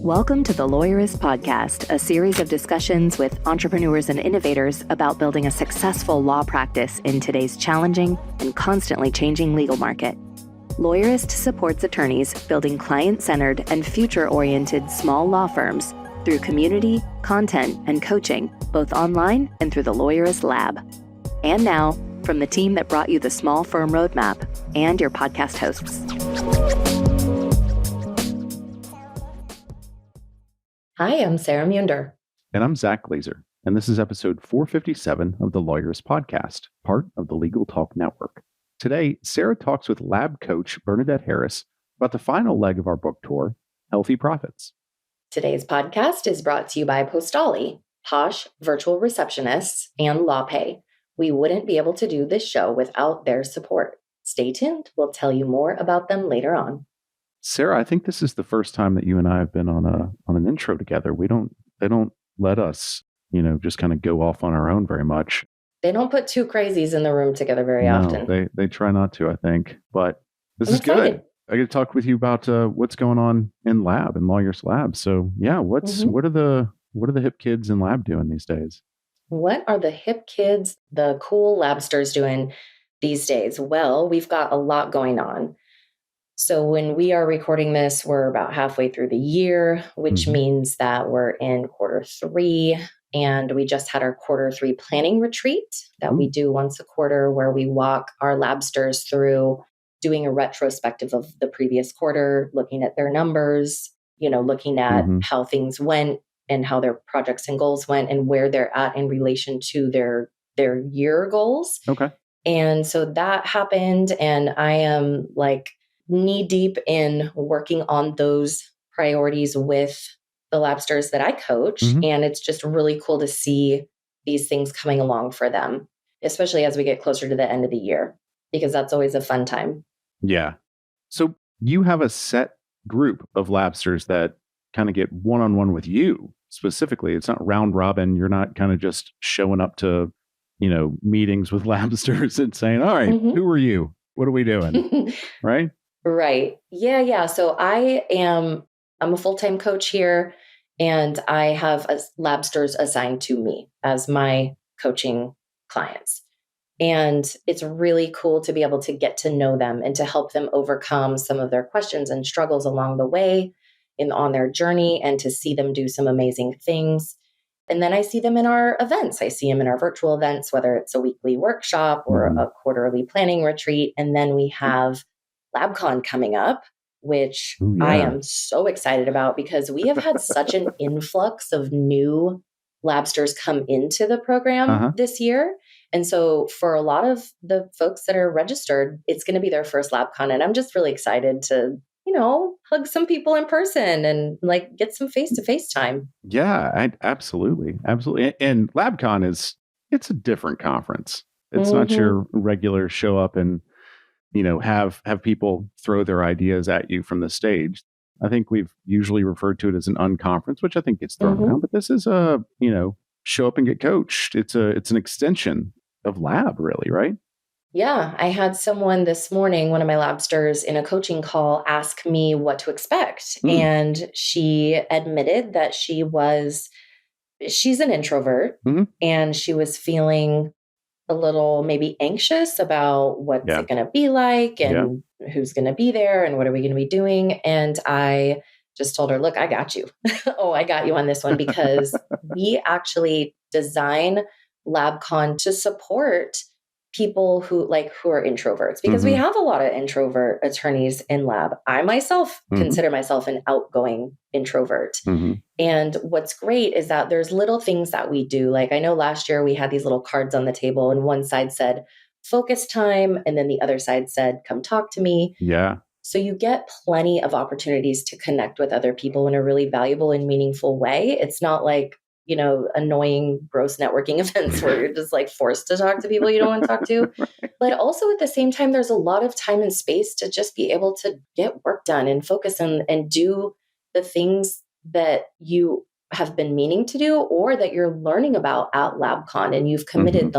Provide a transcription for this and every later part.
Welcome to the Lawyerist Podcast, a series of discussions with entrepreneurs and innovators about building a successful law practice in today's challenging and constantly changing legal market. Lawyerist supports attorneys building client-centered and future-oriented small law firms through community, content, and coaching, both online and through the Lawyerist Lab. And now, from the team that brought you the Small Firm Roadmap and your podcast hosts. Hi, I'm Sara Munder. And I'm Zach Glazer, and this is episode 457 of the Lawyerist Podcast, part of the Legal Talk Network. Today, Sara talks with lab coach Bernadette Harris about the final leg of our book tour, Healthy Profits. Today's podcast is brought to you by Postali, posh virtual receptionists, and LawPay. We wouldn't be able to do this show without their support. Stay tuned. We'll tell you more about them later on. Sara, I think this is the first time that you and I have been on an intro together. They don't let us, just kind of go off on our own very much. They don't put two crazies in the room together very often. They try not to, I think. But this I'm is excited. Good. I get to talk with you about what's going on in Lab, in Lawyerist Lab. So yeah, what are the hip kids in Lab doing these days? What are the hip kids, the cool labsters doing these days? Well, we've got a lot going on. So when we are recording this, we're about halfway through the year, which means that we're in quarter three. And we just had our quarter three planning retreat that we do once a quarter, where we walk our labsters through doing a retrospective of the previous quarter, looking at their numbers, looking at how things went and how their projects and goals went and where they're at in relation to their year goals. Okay. And so that happened. And I am knee deep in working on those priorities with the labsters that I coach. And it's just really cool to see these things coming along for them, especially as we get closer to the end of the year, because that's always a fun time. Yeah. So you have a set group of labsters that kind of get one-on-one with you specifically. It's not round robin. You're not kind of just showing up to, meetings with labsters and saying, all right, who are you? What are we doing? Right? Right. Yeah. So I'm a full-time coach here, and I have labsters assigned to me as my coaching clients. And it's really cool to be able to get to know them and to help them overcome some of their questions and struggles along the way on their journey, and to see them do some amazing things. And then I see them in our events. I see them in our virtual events, whether it's a weekly workshop or a quarterly planning retreat. And then we have LabCon coming up, which I am so excited about, because we have had such an influx of new labsters come into the program this year. And so for a lot of the folks that are registered, it's going to be their first LabCon. And I'm just really excited to, hug some people in person and get some face-to-face time. Yeah, absolutely. Absolutely. And LabCon it's a different conference. It's not your regular show up and have people throw their ideas at you from the stage. I think we've usually referred to it as an unconference, which I think gets thrown around. But this is show up and get coached. It's an extension of Lab, really, right? Yeah, I had someone this morning, one of my labsters in a coaching call, ask me what to expect. And she admitted that she's an introvert, and she was feeling a little maybe anxious about what's it going to be like, and who's going to be there, and what are we going to be doing. And I just told her, look, I got you. I got you on this one, because we actually design LabCon to support people who are introverts, because we have a lot of introvert attorneys in Lab. I myself consider myself an outgoing introvert. And what's great is that there's little things that we do. I know last year we had these little cards on the table, and one side said focus time, and then the other side said come talk to me. Yeah. So you get plenty of opportunities to connect with other people in a really valuable and meaningful way. It's not annoying, gross networking events where you're just forced to talk to people you don't want to talk to. Right. But also at the same time, there's a lot of time and space to just be able to get work done and focus and do the things that you have been meaning to do, or that you're learning about at LabCon, and you've committed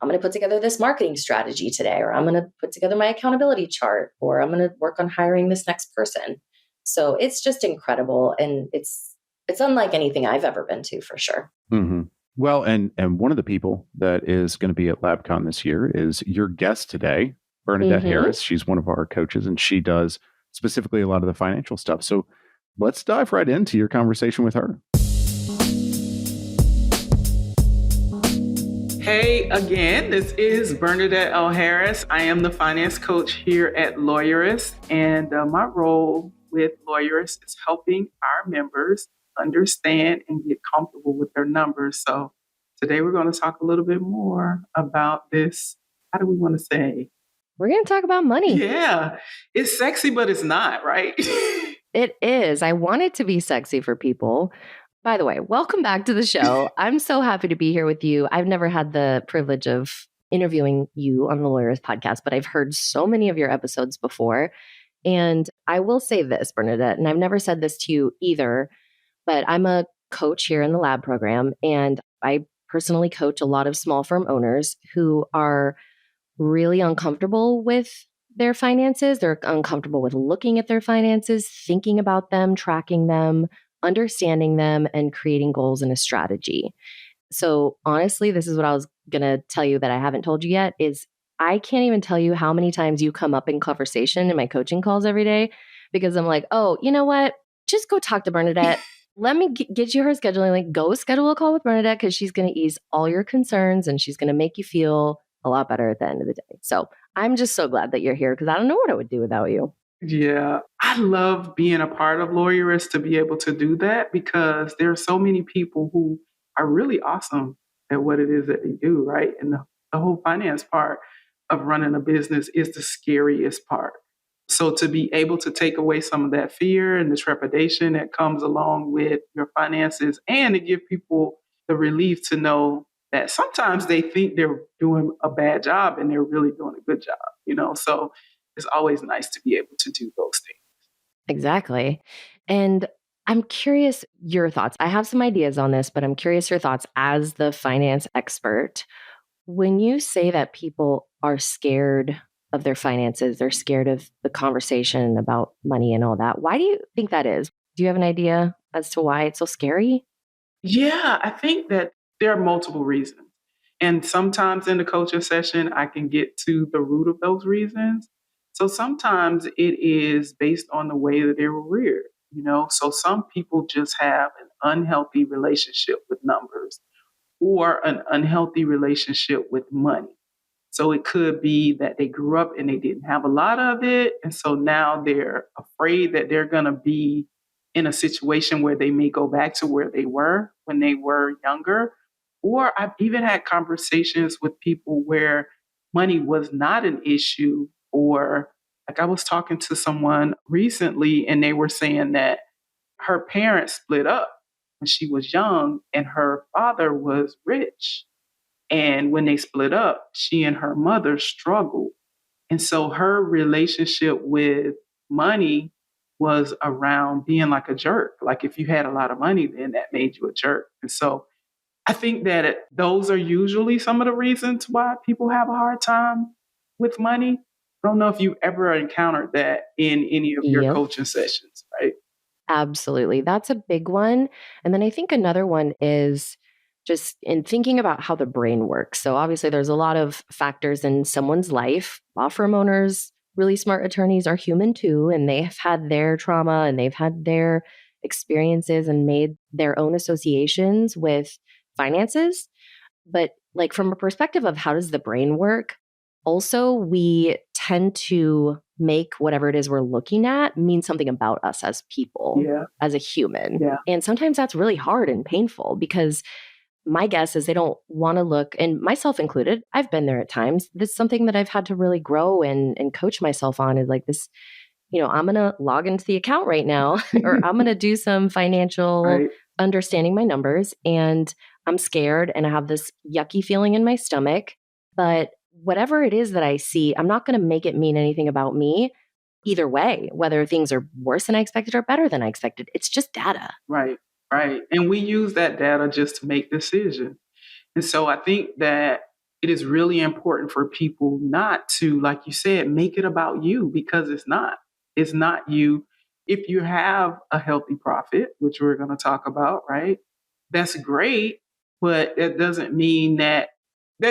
I'm going to put together this marketing strategy today, or I'm going to put together my accountability chart, or I'm going to work on hiring this next person. So it's just incredible. And it's unlike anything I've ever been to, for sure. Mm-hmm. Well, and one of the people that is going to be at LabCon this year is your guest today, Bernadette Harris. She's one of our coaches, and she does specifically a lot of the financial stuff. So let's dive right into your conversation with her. Hey, again, this is Bernadette L. Harris. I am the finance coach here at Lawyerist, and my role with Lawyerist is helping our members understand and get comfortable with their numbers. So today we're going to talk a little bit more about this. How do we want to say? We're going to talk about money. Yeah, it's sexy, but it's not, right? It is. I want it to be sexy for people. By the way, welcome back to the show. I'm so happy to be here with you. I've never had the privilege of interviewing you on the Lawyerist podcast, but I've heard so many of your episodes before. And I will say this, Bernadette, and I've never said this to you either, but I'm a coach here in the lab program, and I personally coach a lot of small firm owners who are really uncomfortable with their finances. They're uncomfortable with looking at their finances, thinking about them, tracking them, understanding them, and creating goals and a strategy. So honestly, this is what I was going to tell you that I haven't told you yet is I can't even tell you how many times you come up in conversation in my coaching calls every day, because I'm like, oh, you know what? Just go talk to Bernadette. Let me get you her scheduling link. Go schedule a call with Bernadette, because she's going to ease all your concerns and she's going to make you feel a lot better at the end of the day. So I'm just so glad that you're here, because I don't know what I would do without you. Yeah, I love being a part of Lawyerist to be able to do that, because there are so many people who are really awesome at what it is that they do, right? And the whole finance part of running a business is the scariest part. So to be able to take away some of that fear and the trepidation that comes along with your finances, and to give people the relief to know that sometimes they think they're doing a bad job and they're really doing a good job, so it's always nice to be able to do those things. Exactly. And I'm curious your thoughts. I have some ideas on this, but I'm curious your thoughts as the finance expert. When you say that people are scared of their finances, they're scared of the conversation about money and all that, why do you think that is? Do you have an idea as to why it's so scary? Yeah, I think that there are multiple reasons. And sometimes in the coaching session, I can get to the root of those reasons. So sometimes it is based on the way that they were reared. So some people just have an unhealthy relationship with numbers, or an unhealthy relationship with money. So it could be that they grew up and they didn't have a lot of it. And so now they're afraid that they're going to be in a situation where they may go back to where they were when they were younger. Or I've even had conversations with people where money was not an issue, or like I was talking to someone recently and they were saying that her parents split up when she was young and her father was rich. And when they split up, she and her mother struggled. And so her relationship with money was around being like a jerk. Like if you had a lot of money, then that made you a jerk. And so I think that those are usually some of the reasons why people have a hard time with money. I don't know if you've ever encountered that in any of your coaching sessions, right? Absolutely. That's a big one. And then I think another one is just in thinking about how the brain works. So obviously there's a lot of factors in someone's life. Law firm owners, really smart attorneys are human too, and they've had their trauma and they've had their experiences and made their own associations with finances. But like from a perspective of how does the brain work, also we tend to make whatever it is we're looking at mean something about us as people, as a human. Yeah. And sometimes that's really hard and painful, because my guess is they don't want to look, and myself included, I've been there at times. This is something that I've had to really grow and coach myself on, is like this, I'm going to log into the account right now, or I'm going to do some financial understanding my numbers, and I'm scared and I have this yucky feeling in my stomach. But whatever it is that I see, I'm not going to make it mean anything about me either way, whether things are worse than I expected or better than I expected. It's just data. Right. And we use that data just to make decisions. And so I think that it is really important for people not to, like you said, make it about you, because it's not. It's not you. If you have a healthy profit, which we're going to talk about, right? That's great, but that doesn't mean that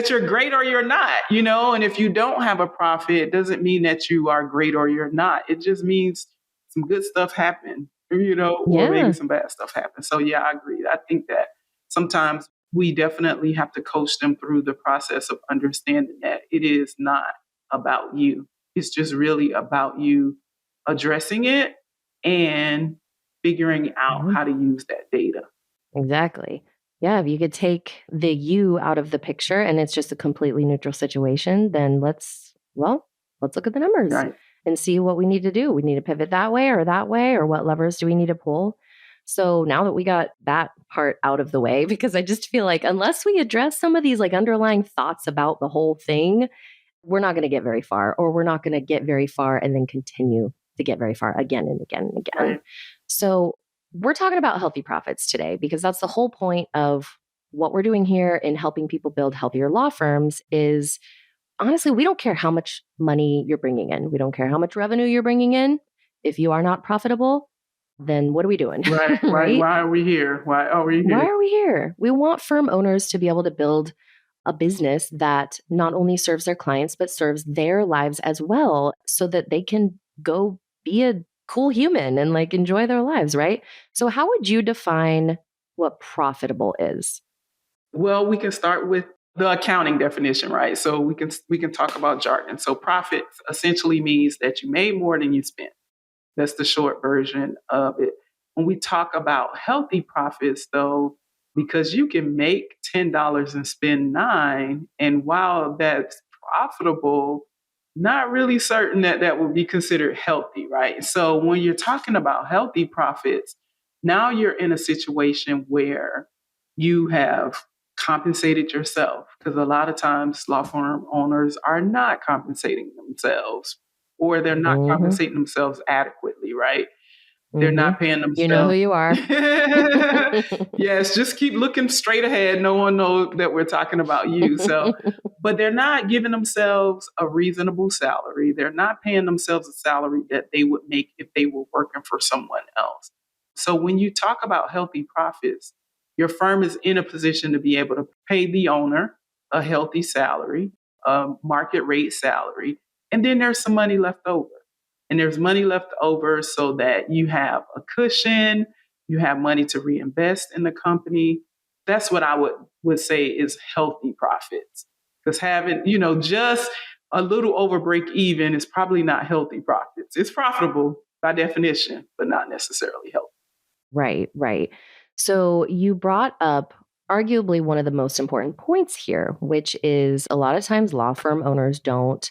you're great or you're not, and if you don't have a profit, it doesn't mean that you are great or you're not. It just means some good stuff happened, or maybe Yeah. some bad stuff happened. So yeah, I agree. I think that sometimes we definitely have to coach them through the process of understanding that it is not about you. It's just really about you addressing it and figuring out Mhm. how to use that data. Exactly. Yeah, if you could take the you out of the picture and it's just a completely neutral situation, then let's look at the numbers Right. and see what we need to do. We need to pivot that way, or what levers do we need to pull? So now that we got that part out of the way, because I just feel like unless we address some of these like underlying thoughts about the whole thing, we're not going to get very far, or we're not going to get very far and then continue to get very far again and again and again. Right. So we're talking about healthy profits today because that's the whole point of what we're doing here in helping people build healthier law firms is honestly, we don't care how much money you're bringing in. We don't care how much revenue you're bringing in. If you are not profitable, then what are we doing? Right. Right. Right? Why are we here? Why are we Why here? are we here? We want firm owners to be able to build a business that not only serves their clients, but serves their lives as well so that they can go be a cool human and like enjoy their lives, right? So, how would you define what profitable is? Well, we can start with the accounting definition, right? So we can talk about jargon. So profit essentially means that you made more than you spent. That's the short version of it. When we talk about healthy profits, though, because you can make $10 and spend 9, and while that's profitable, not really certain that that would be considered healthy, right? So when you're talking about healthy profits, now you're in a situation where you have compensated yourself, because a lot of times law firm owners are not compensating themselves, or they're not Mm-hmm. compensating themselves adequately, right? They're Mm-hmm. not paying You know who themselves. you are. Yes, just keep looking straight ahead. No one knows that we're talking about you. So, but they're not giving themselves a reasonable salary. They're not paying themselves a salary that they would make if they were working for someone else. So, when you talk about healthy profits, your firm is in a position to be able to pay the owner a healthy salary, a market rate salary, and then there's some money left over. And there's money left over so that you have a cushion, you have money to reinvest in the company. That's what I would say is healthy profits. Because having, just a little over break even is probably not healthy profits. It's profitable by definition, but not necessarily healthy. Right, right. So you brought up arguably one of the most important points here, which is a lot of times law firm owners don't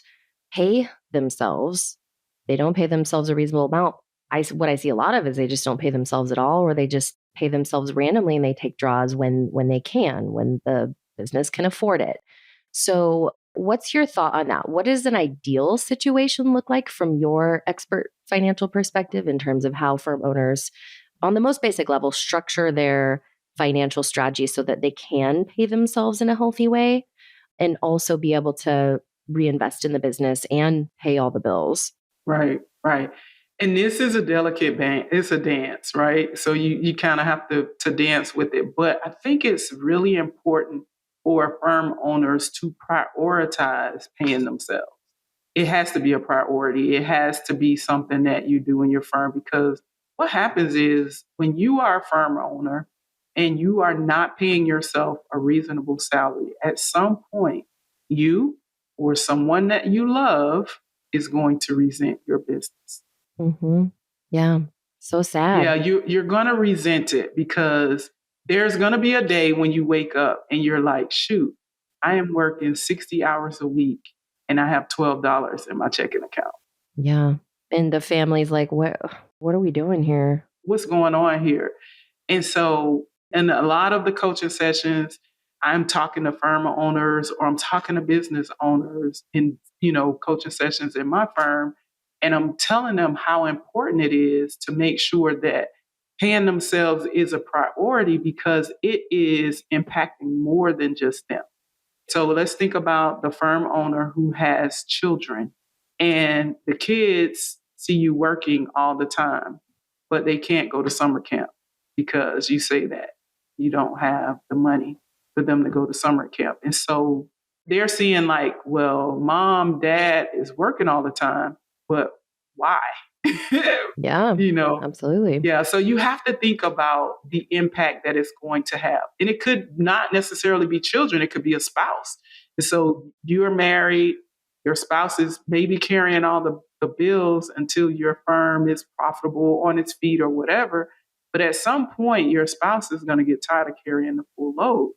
pay themselves. They don't pay themselves a reasonable amount. What I see a lot of is they just don't pay themselves at all, or they just pay themselves randomly and they take draws when they can, when the business can afford it. So what's your thought on that? What does an ideal situation look like from your expert financial perspective in terms of how firm owners on the most basic level, structure their financial strategy so that they can pay themselves in a healthy way and also be able to reinvest in the business and pay all the bills? Right, right. And this is a delicate band. It's a dance, right? So you kind of have to dance with it. But I think it's really important for firm owners to prioritize paying themselves. It has to be a priority. It has to be something that you do in your firm, because what happens is when you are a firm owner and you are not paying yourself a reasonable salary, at some point, you or someone that you love is going to resent your business. Mm-hmm. Yeah. So Yeah, sad. you're going to resent it, because there's going to be a day when you wake up and you're like, shoot, I am working 60 hours a week and I have $12 in my checking account. Yeah. And the family's like, what are we doing here? What's going on here? And so, in a lot of the coaching sessions, I'm talking to firm owners or I'm talking to business owners in, coaching sessions in my firm. And I'm telling them how important it is to make sure that paying themselves is a priority, because it is impacting more than just them. So let's think about the firm owner who has children and the kids see you working all the time. but they can't go to summer camp because you say that you don't have the money for them to go to summer camp. And so they're seeing like, well, mom, dad is working all the time, but why? Yeah, You know, absolutely. yeah. So you have to think about the impact that it's going to have. And it could not necessarily be children, it could be a spouse. And so you're married, your spouse is maybe carrying all the bills until your firm is profitable on its feet or whatever. But at some point, your spouse is going to get tired of carrying the full load.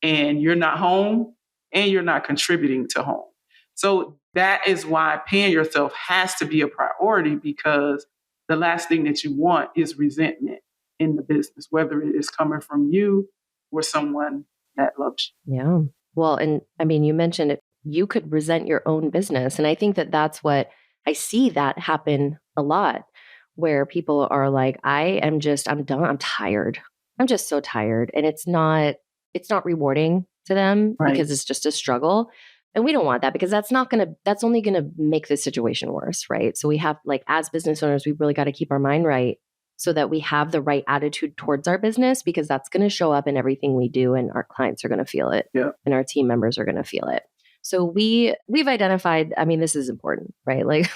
And you're not home and you're not contributing to home. So that is why paying yourself has to be a priority, because the last thing that you want is resentment in the business, whether it is coming from you or someone that loves you. Yeah. Well, and I mean, you mentioned it, you could resent your own business. And I think that that's what I see that happen a lot, where people are like, I'm done. I'm tired. I'm just so tired. And it's not rewarding to them, right. because it's just a struggle. And we don't want that, because that's only going to make the situation worse. Right. So we have, like, as business owners, we really got to keep our mind right so that we have the right attitude towards our business, because that's going to show up in everything we do, and our clients are going to feel it, and our team members are going to feel it. So we've identified, I mean, this is important, right? Like,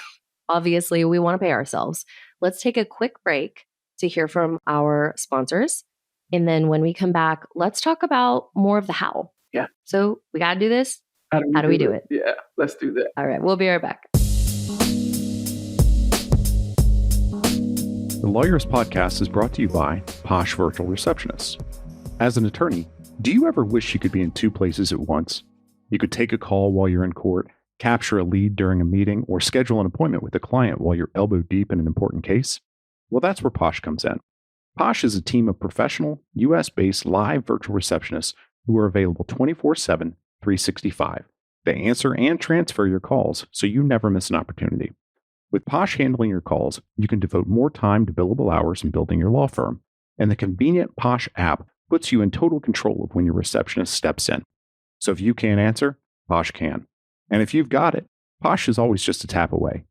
obviously we want to pay ourselves. Let's take a quick break to hear from our sponsors. And then when we come back, let's talk about more of the how. Yeah. So we got to do this. How do we do it? Yeah, let's do that. All right. We'll be right back. The Lawyerist podcast is brought to you by Posh Virtual Receptionists. As an attorney, do you ever wish you could be in two places at once? You could take a call while you're in court, capture a lead during a meeting, or schedule an appointment with a client while you're elbow deep in an important case? Well, that's where Posh comes in. Posh is a team of professional, US-based live virtual receptionists who are available 24/7, 365. They answer and transfer your calls, so you never miss an opportunity. With Posh handling your calls, you can devote more time to billable hours in building your law firm, and the convenient Posh app puts you in total control of when your receptionist steps in. So if you can't answer, Posh can. And if you've got it, Posh is always just a tap away.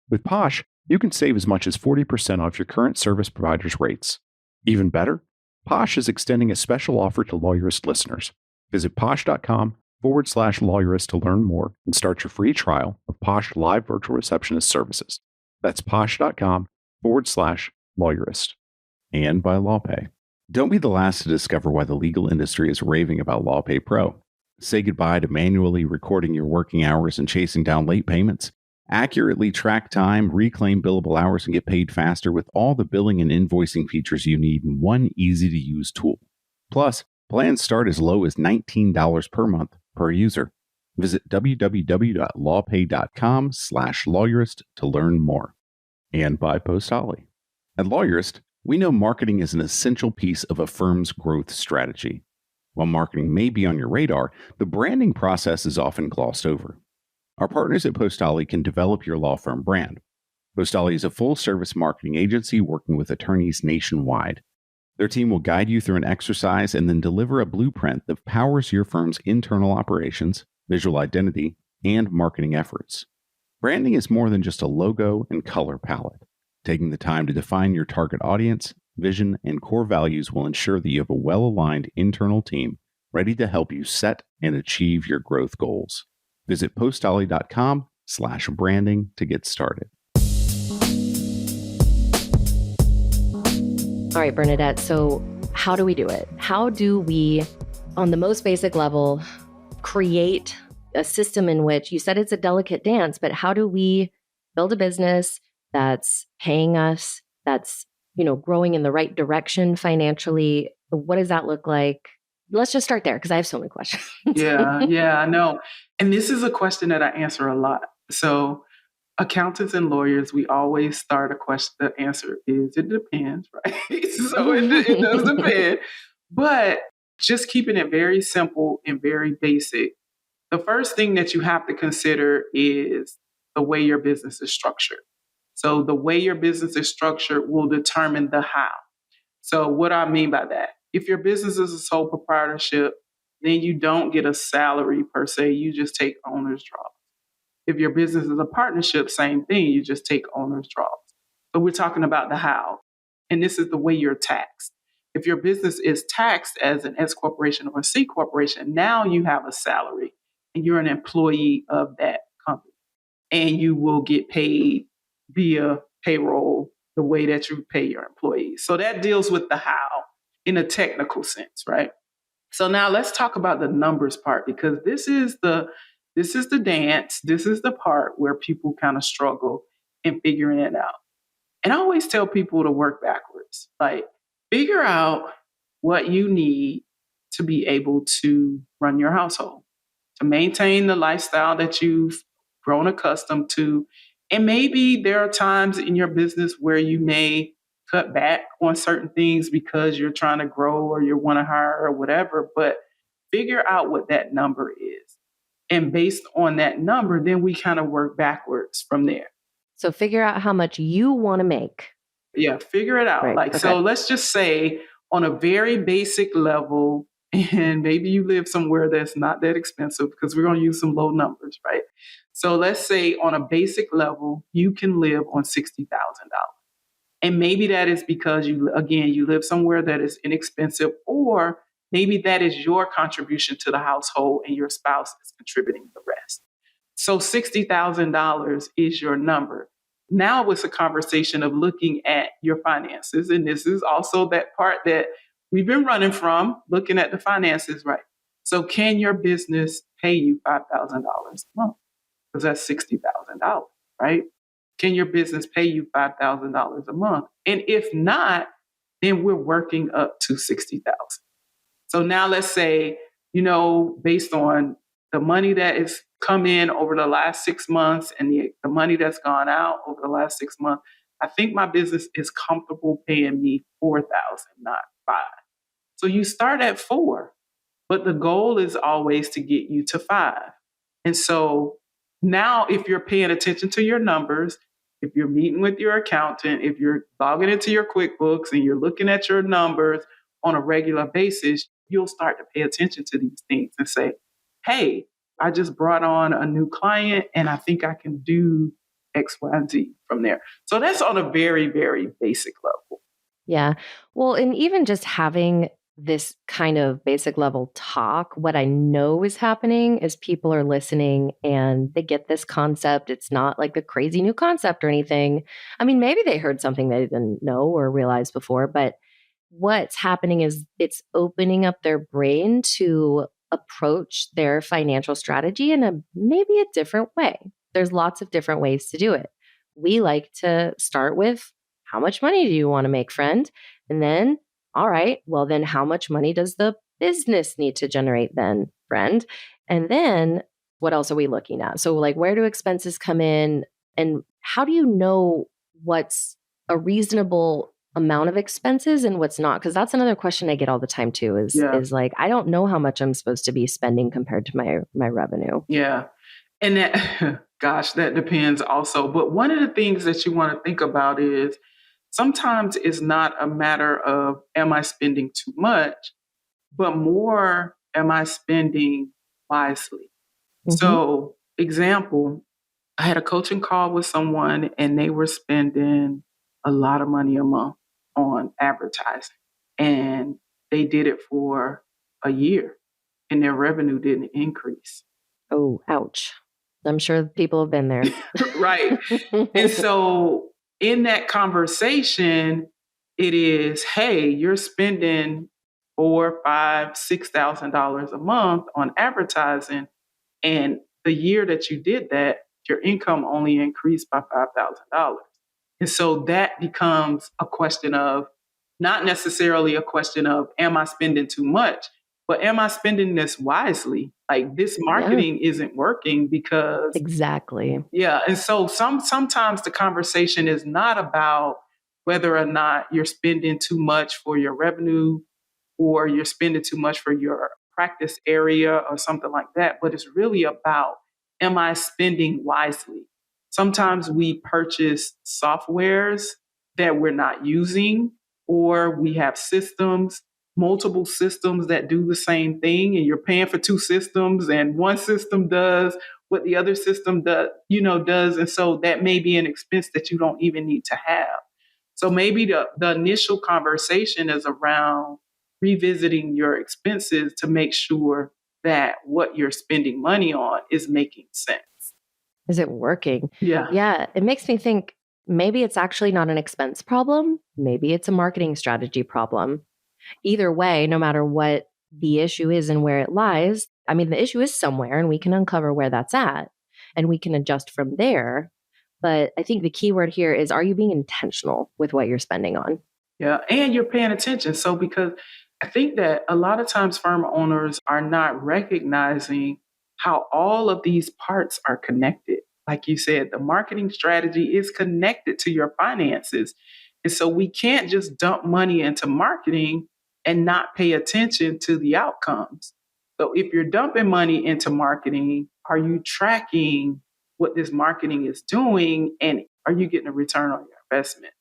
With Posh, you can save as much as 40% off your current service provider's rates. Even better, Posh is extending a special offer to Lawyerist listeners. Visit posh.com/Lawyerist to learn more and start your free trial of Posh Live Virtual Receptionist services. That's posh.com/Lawyerist. And by LawPay. Don't be the last to discover why the legal industry is raving about LawPay Pro. Say goodbye to manually recording your working hours and chasing down late payments. Accurately track time, reclaim billable hours, and get paid faster with all the billing and invoicing features you need in one easy-to-use tool. Plus, plans start as low as $19 per month per user. Visit www.lawpay.com/Lawyerist to learn more. And by Postali. At Lawyerist, we know marketing is an essential piece of a firm's growth strategy. While marketing may be on your radar, the branding process is often glossed over. Our partners at Postali can develop your law firm brand. Postali is a full-service marketing agency working with attorneys nationwide. Their team will guide you through an exercise and then deliver a blueprint that powers your firm's internal operations, visual identity, and marketing efforts. Branding is more than just a logo and color palette. Taking the time to define your target audience, vision, and core values will ensure that you have a well-aligned internal team ready to help you set and achieve your growth goals. Visit postali.com/branding to get started. All right, Bernadette. So how do we do it? How do we, on the most basic level, create a system in which, you said it's a delicate dance, but how do we build a business that's paying us, that's, growing in the right direction financially? What does that look like? Let's just start there, because I have so many questions. Yeah, I know. And this is a question that I answer a lot. So accountants and lawyers, we always start a question. The answer is, it depends, right? So it does depend. But just keeping it very simple and very basic, the first thing that you have to consider is the way your business is structured. So the way your business is structured will determine the how. So what do I mean by that? If your business is a sole proprietorship, then you don't get a salary per se. You just take owner's draws. If your business is a partnership, same thing. You just take owner's draws. So we're talking about the how. and this is the way you're taxed. If your business is taxed as an S corporation or a C corporation, now you have a salary and you're an employee of that company, and you will get paid via payroll the way that you pay your employees. So that deals with the how in a technical sense, right? So now let's talk about the numbers part, because this is the dance. This is the part where people kind of struggle in figuring it out. And I always tell people to work backwards. Like, figure out what you need to be able to run your household, to maintain the lifestyle that you've grown accustomed to. And maybe there are times in your business where you may cut back on certain things because you're trying to grow or you want to hire or whatever, but figure out what that number is. And based on that number, then we kind of work backwards from there. So figure out how much you want to make. Yeah, figure it out. Right. Okay. So let's just say on a very basic level, and maybe you live somewhere that's not that expensive, because we're going to use some low numbers, right? So let's say on a basic level, you can live on $60,000. And maybe that is because you live somewhere that is inexpensive, or maybe that is your contribution to the household and your spouse is contributing the rest. So $60,000 is your number. Now it's a conversation of looking at your finances. And this is also that part that we've been running from, looking at the finances, right? So can your business pay you $5,000 a month? Because that's $60,000, right? Can your business pay you $5,000 a month? And if not, then we're working up to $60,000. So now let's say, based on the money that has come in over the last 6 months and the money that's gone out over the last 6 months, I think my business is comfortable paying me $4,000, not $5,000. So you start at $4,000, but the goal is always to get you to $5,000. And so now if you're paying attention to your numbers, if you're meeting with your accountant, if you're logging into your QuickBooks and you're looking at your numbers on a regular basis, you'll start to pay attention to these things and say, hey, I just brought on a new client and I think I can do X, Y, and Z from there. So that's on a very, very basic level. Yeah. Well, and even just having this kind of basic level talk, what I know is happening is people are listening and they get this concept. It's not like a crazy new concept or anything. I mean, maybe they heard something they didn't know or realize before, but what's happening is it's opening up their brain to approach their financial strategy in maybe a different way. There's lots of different ways to do it. We like to start with, how much money do you want to make, friend? And then, all right, well then how much money does the business need to generate then, friend? And then what else are we looking at? So like, where do expenses come in? And how do you know what's a reasonable amount of expenses and what's not? Because that's another question I get all the time too, is like, I don't know how much I'm supposed to be spending compared to my revenue. Yeah. And that, gosh, that depends also. But one of the things that you want to think about is sometimes it's not a matter of, am I spending too much, but more, am I spending wisely? Mm-hmm. So example, I had a coaching call with someone and they were spending a lot of money a month on advertising, and they did it for a year and their revenue didn't increase. Oh, ouch. I'm sure people have been there. Right. And so in that conversation, it is, hey, you're spending $4,000, $5,000, $6,000 a month on advertising. And the year that you did that, your income only increased by $5,000. And so that becomes a question of, not necessarily a question of, am I spending too much, but am I spending this wisely? Like, this marketing isn't working because... Exactly. Yeah. And so sometimes the conversation is not about whether or not you're spending too much for your revenue or you're spending too much for your practice area or something like that, but it's really about, am I spending wisely? Sometimes we purchase softwares that we're not using, or we have systems, multiple systems that do the same thing, and you're paying for two systems and one system does what the other system does. And so that may be an expense that you don't even need to have. So maybe the initial conversation is around revisiting your expenses to make sure that what you're spending money on is making sense. Is it working? Yeah. Yeah. It makes me think maybe it's actually not an expense problem. Maybe it's a marketing strategy problem. Either way, no matter what the issue is and where it lies, I mean, the issue is somewhere and we can uncover where that's at and we can adjust from there. But I think the key word here is, are you being intentional with what you're spending on? Yeah. And you're paying attention. So, because I think that a lot of times firm owners are not recognizing how all of these parts are connected. Like you said, the marketing strategy is connected to your finances. And so we can't just dump money into marketing and not pay attention to the outcomes. So if you're dumping money into marketing, are you tracking what this marketing is doing? And are you getting a return on your investment?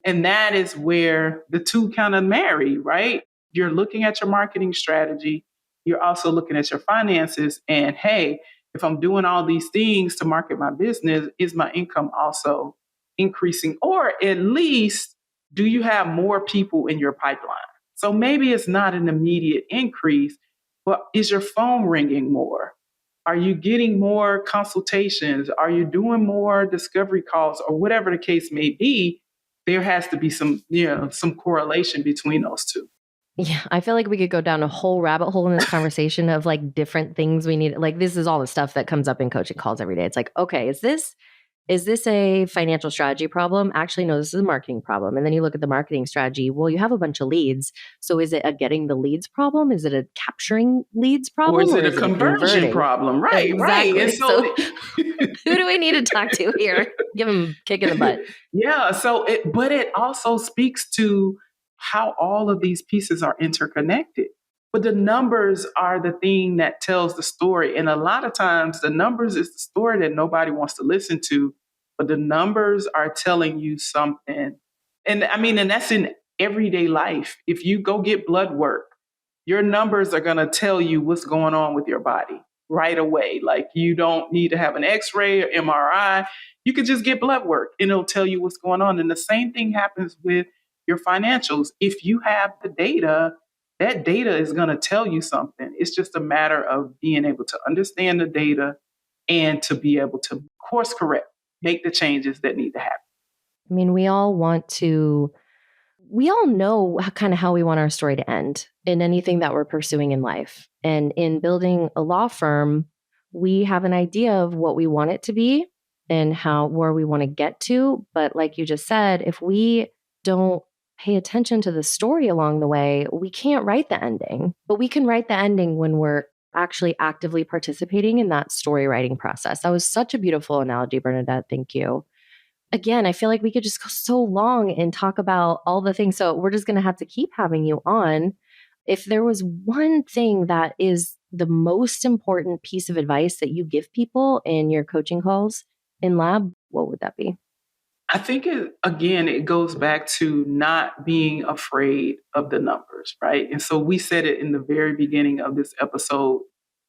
And that is where the two kind of marry, right? You're looking at your marketing strategy. You're also looking at your finances. And hey, if I'm doing all these things to market my business, is my income also increasing? Or at least, do you have more people in your pipeline? So maybe it's not an immediate increase, but is your phone ringing more? Are you getting more consultations? Are you doing more discovery calls or whatever the case may be? There has to be some correlation between those two. Yeah, I feel like we could go down a whole rabbit hole in this conversation of like different things we need. Like this is all the stuff that comes up in coaching calls every day. It's like, okay, is this a financial strategy problem? Actually, no, this is a marketing problem. And then you look at the marketing strategy. Well, you have a bunch of leads. So is it a getting the leads problem? Is it a capturing leads problem? Or is it a conversion problem? Right, exactly. right. And so who do we need to talk to here? Give them a kick in the butt. Yeah. But it also speaks to how all of these pieces are interconnected. But the numbers are the thing that tells the story. And a lot of times the numbers is the story that nobody wants to listen to, but the numbers are telling you something. And I mean, and that's in everyday life. If you go get blood work, your numbers are going to tell you what's going on with your body right away. Like you don't need to have an x-ray or MRI. You can just get blood work and it'll tell you what's going on. And the same thing happens with your financials. If you have the data, that data is going to tell you something. It's just a matter of being able to understand the data and to be able to course correct, make the changes that need to happen. I mean, we all know kind of how we want our story to end in anything that we're pursuing in life. And in building a law firm, we have an idea of what we want it to be and where we want to get to. But like you just said, if we don't pay attention to the story along the way, we can't write the ending. But we can write the ending when we're actually actively participating in that story writing process. That was such a beautiful analogy, Bernadette. Thank you. Again, I feel like we could just go so long and talk about all the things. So we're just going to have to keep having you on. If there was one thing that is the most important piece of advice that you give people in your coaching calls in lab, what would that be? I think it goes back to not being afraid of the numbers, right? And so we said it in the very beginning of this episode,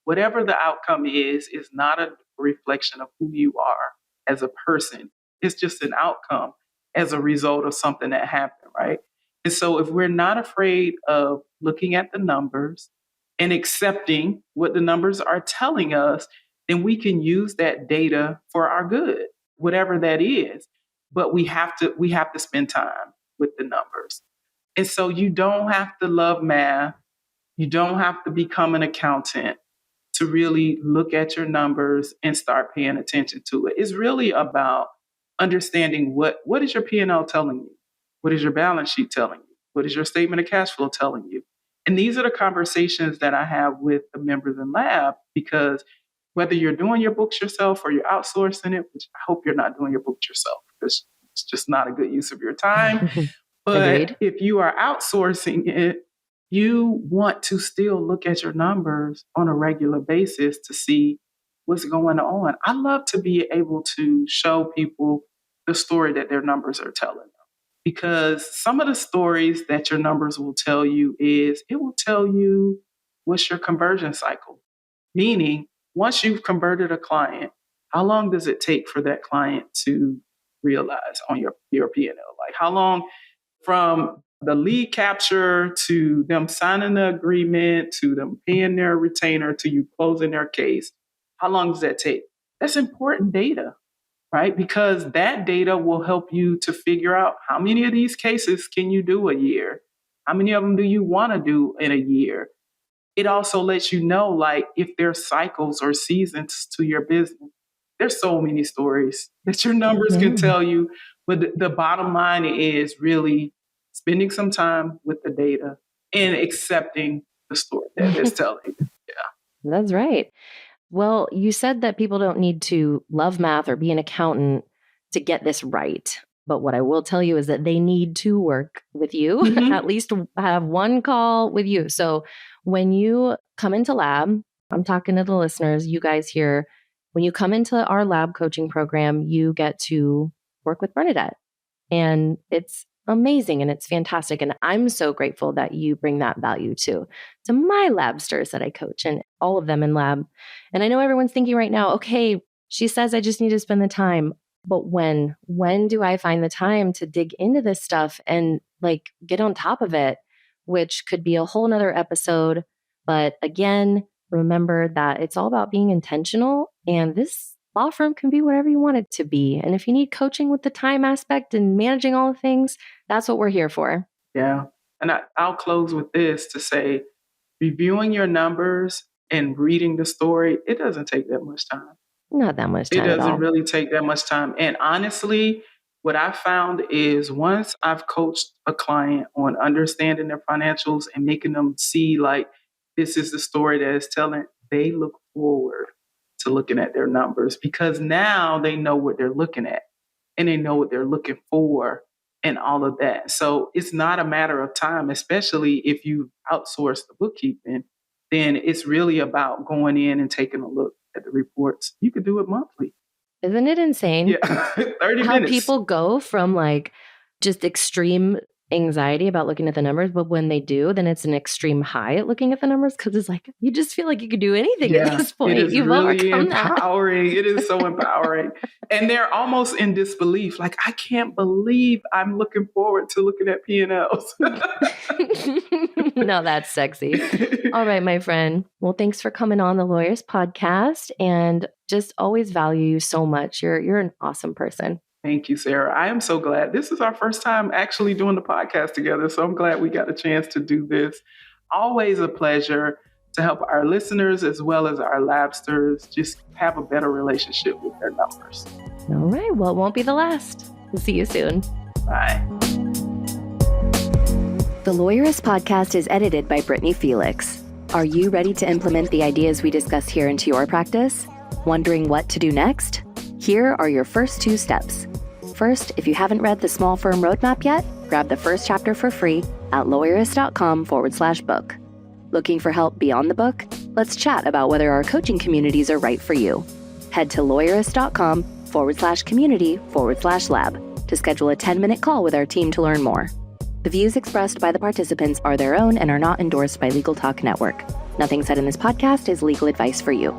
whatever the outcome is not a reflection of who you are as a person. It's just an outcome as a result of something that happened, right? And so if we're not afraid of looking at the numbers and accepting what the numbers are telling us, then we can use that data for our good, whatever that is. But we have to spend time with the numbers. And so you don't have to love math. You don't have to become an accountant to really look at your numbers and start paying attention to it. It's really about understanding what is your P&L telling you? What is your balance sheet telling you? What is your statement of cash flow telling you? And these are the conversations that I have with the members in lab, because whether you're doing your books yourself or you're outsourcing it, which I hope you're not doing your books yourself, because it's just not a good use of your time. But Agreed. if you are outsourcing it, you want to still look at your numbers on a regular basis to see what's going on. I love to be able to show people the story that their numbers are telling them. Because some of the stories that your numbers will tell you is it will tell you what's your conversion cycle. Meaning, once you've converted a client, how long does it take for that client to realize on your P&L? Like how long from the lead capture to them signing the agreement to them paying their retainer to you closing their case, how long does that take? That's important data, right? Because that data will help you to figure out how many of these cases can you do a year? How many of them do you want to do in a year? It also lets you know, like, if there's cycles or seasons to your business. There's so many stories that your numbers can tell you. But the bottom line is really spending some time with the data and accepting the story that it's telling you. Yeah. That's right. Well, you said that people don't need to love math or be an accountant to get this right. But what I will tell you is that they need to work with you, at least have one call with you. So when you come into lab, I'm talking to the listeners, you guys here, when you come into our lab coaching program, you get to work with Bernadette. And it's amazing and it's fantastic. And I'm so grateful that you bring that value to my labsters that I coach and all of them in lab. And I know everyone's thinking right now, okay, she says I just need to spend the time. But when do I find the time to dig into this stuff and like get on top of it, which could be a whole nother episode. But again, remember that it's all about being intentional, and this law firm can be whatever you want it to be. And if you need coaching with the time aspect and managing all the things, that's what we're here for. Yeah. And I'll close with this to say, reviewing your numbers and reading the story, it doesn't take that much time. Not that much time. It doesn't really take that much time. And honestly, what I found is once I've coached a client on understanding their financials and making them see like this is the story that it's telling, they look forward to looking at their numbers because now they know what they're looking at and they know what they're looking for and all of that. So it's not a matter of time, especially if you outsource the bookkeeping, then it's really about going in and taking a look at the reports. You could do it monthly. Isn't it insane? Yeah, 30 how minutes. People go from like just extreme anxiety about looking at the numbers, but when they do, then it's an extreme high at looking at the numbers because it's like you just feel like you could do anything at this point. It is You've really overcome empowering. It is so empowering. And they're almost in disbelief. Like, I can't believe I'm looking forward to looking at P&Ls. No, that's sexy. All right, my friend. Well, thanks for coming on the Lawyerist podcast, and just always value you so much. You're an awesome person. Thank you, Sara. I am so glad. This is our first time actually doing the podcast together, so I'm glad we got a chance to do this. Always a pleasure to help our listeners as well as our labsters just have a better relationship with their numbers. All right. Well, it won't be the last. We'll see you soon. Bye. The Lawyerist podcast is edited by Brittany Felix. Are you ready to implement the ideas we discuss here into your practice? Wondering what to do next? Here are your first 2 steps. First, if you haven't read the Small Firm Roadmap yet, grab the first chapter for free at Lawyerist.com/book. Looking for help beyond the book? Let's chat about whether our coaching communities are right for you. Head to Lawyerist.com/community/lab to schedule a 10-minute call with our team to learn more. The views expressed by the participants are their own and are not endorsed by Legal Talk Network. Nothing said in this podcast is legal advice for you.